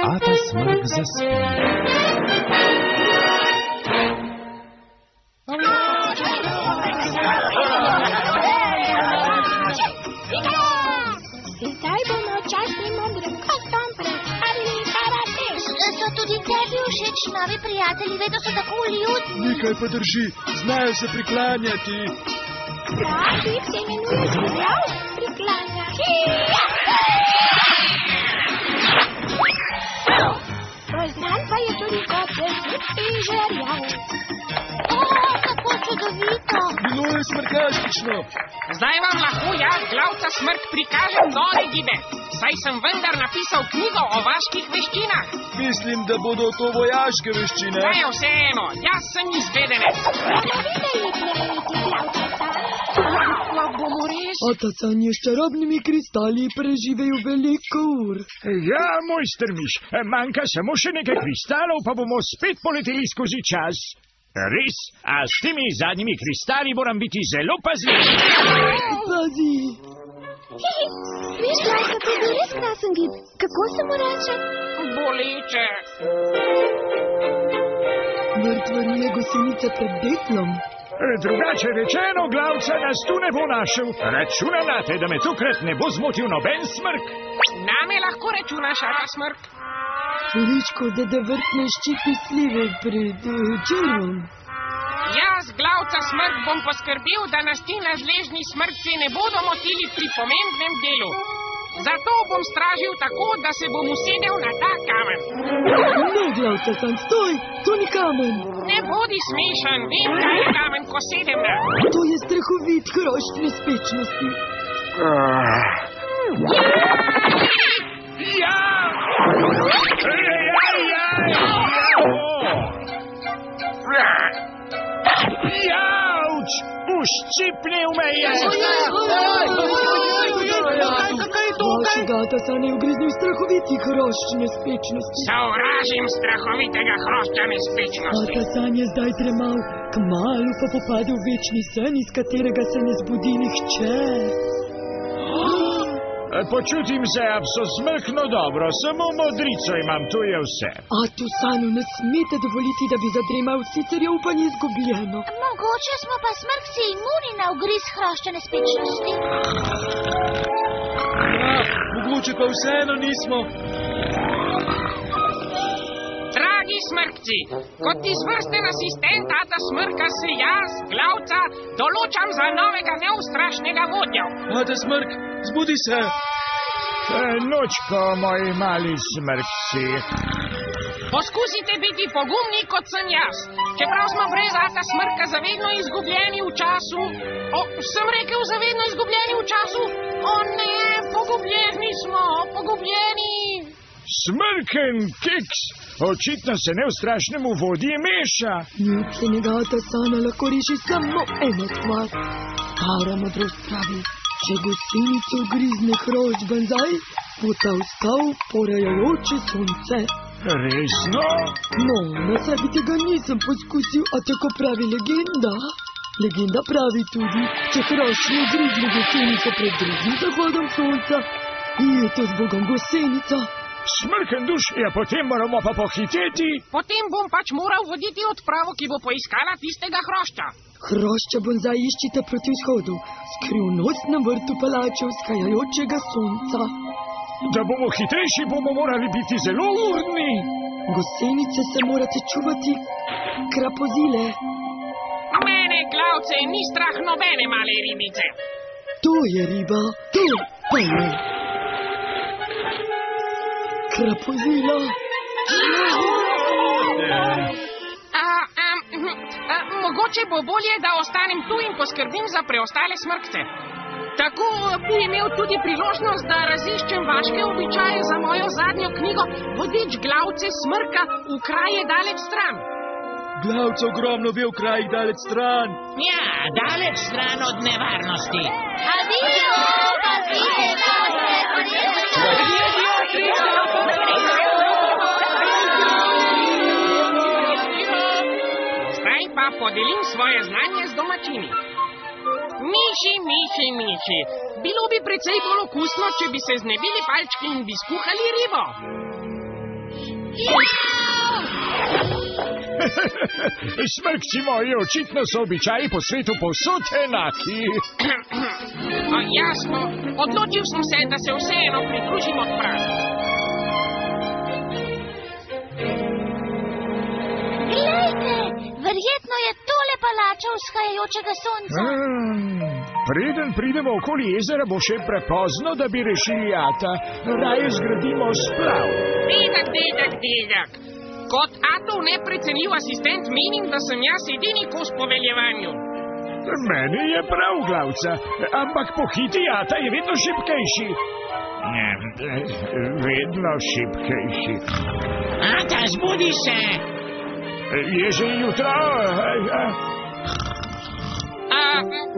Ata Smrk zaspi. Zdaj bomo častnim modrim kotom predstavili karateš. So tudi tebi všeč novi prijatelji, vedo so tako ljudni. Nekaj pa drži, znajo se priklanjati. Ja, ti se imenuje življav priklanjati. Poznan pa je tudi kot veseti žerjav. O, kako čudovito. Bilo je smrkastično. Zdaj vam lahko jaz, glavca Smrk, prikažem nove gibe, saj sem vendar napisal knjigo o vaških veščinah. Mislim, da bodo to vojaške veščine. Da je vseeno, jaz sem izvedenec. Bomo videli, plemeniti glavčeta. Bomo res. Ata-san je s čarobnimi kristali preživel veliko ur. Ja, mojster Miš, manjka samo še nekaj kristalov, pa bomo spet poleteli skozi čas. Res, a s temi zadnjimi kristali moram biti zelo pazljiv. Pazi. Viš, glavca, to je res krasen gib. Kako se mu reče? Boleče. Mrtvaruje gosenica pred deklom. Drugače rečeno, glavca nas tu ne bo našel. Računam na te, da me tokrat ne bo zmotil noben smrk. Name lahko računaš, Ata Smrk. Čuričko, da vrtne ščipi slive pred črvom. Jaz, glavca Smrk, bom poskrbel, da nas ti nadležni smrkci ne bodo motili pri pomembnem delu. Zato bom stražil tako, da se bom usedel na ta kamen. Ne, glavca-san, stoj, to ni kamen. Ne bodi smešen, vem, kaj je kamen, ko sedem na. To je strahovit hrošč nespečnosti. Ja! Jauč! Uščipnil me je! Vašega Ata-san je ugriznil strahoviti hrošč nespečnosti. Sovražim strahovitega hrošča nespečnosti. Ata-san je zdaj dremal, kmalu pa popadel v večni sen, iz katerega se ne zbudi nihče. Počutim se absosmrkno dobro, samo modrico imam, to je vse. Atu-sanu ne smete dovoliti, da bi zadremal, sicer je upanje izgubljeno. Mogoče smo pa smrkci imuni na ugriz hrošča nespečnosti. Ja, mogoče pa vseeno nismo. Dragi smrkci, kot izvrsten asistent Ata Smrka se jaz, glavca, določam za novega neustrašnega vodja. Ata Smrk, zbudi se. Nočko, moji mali smrkci. Poskusite biti pogumni, kot sem jaz. Čeprav smo brez Ata Smrka zavedno izgubljeni v času. Sem rekel zavedno izgubljeni v času? O ne, pogubljeni smo, pogubljeni. Smrken keks, očitno se neustrašnemu vodji meša. Ljubljenega Ata-sana lahko reši samo ena stvar. Stara modrost pravi, če gosenico ugrizne hrošč banzaj, bo ta vstal porajajoče sonce. Resno? No, na sebi tega nisem poskusil, a tako pravi legenda. Legenda pravi tudi, če hrošč ne ugrizne gosenico pred drugim zahodom sonca, je to z Bogom gosenica. Smrken duš, ja potem moramo pa pohiteti. Potem bom pač moral voditi odpravo, ki bo poiskala tistega hrošča. Hrošča bonzaj iščite proti vzhodu, skrivnostnem vrtu palače vzhajajočega sonca. Da bomo hitrejši, bomo morali biti zelo urni. Gosenice se morate čuvati, krapozile. Mene, Glavce, ni strah nobene male ribice. To je riba, to pa je. Krapozila. Mogoče bo bolje, da ostanem tu in poskrbim za preostale smrkce. Tako bi imel tudi priložnost, da raziščem vaške običaje za mojo zadnjo knjigo Vodič Glavce Smrka v kraje daleč stran. Glavc ogromno ve v krajih daleč stran. Ja, daleč stran od nevarnosti. Adijo, pazite nase, Zdaj pa podelim svoje znanje z domačini. Miši, bilo bi precej bolj okusno, če bi se znebili palčki in bi skuhali ribo. Smrkci moji, očitno so običaji po svetu povsod enaki. Jasno, odločil sem se, da se vseeno pridružim odpravi. Glejte, verjetno je tole palača vzhajajočega sonca. Preden pridemo okoli jezera, bo še prepozno, da bi rešili Ata. Raje zgradimo splav. Dedek. Kot Atov neprecenljiv asistent menim, da sem jaz edini kos poveljevanju. Meni je prav, Glavca, ampak pohiti Ata je vedno šibkejši. Vedno šibkejši. Ata, zbudi se! Je že jutro?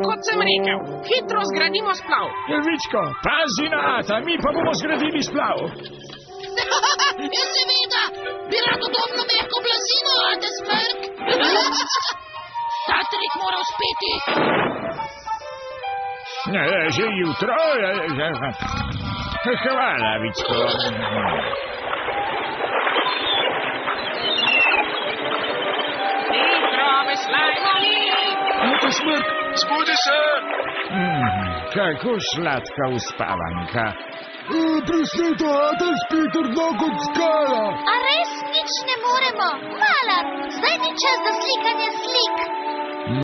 Kot sem rekel, hitro zgradimo splav. Vičko, pazi na Ata, mi pa bomo zgradili splav. Seveda, bi rad udobno mehko blazino, Ata Smrk. Ta trik mora uspeti. Že jutro? Hvala, Vičko. Veslajmo mi! Ata Smrk, zbudi se! Kako sladka uspavanka. Presneto, Ata spi trdno kot skala. A res nič ne moremo? Malar, zdaj ni čas za slikanje slik.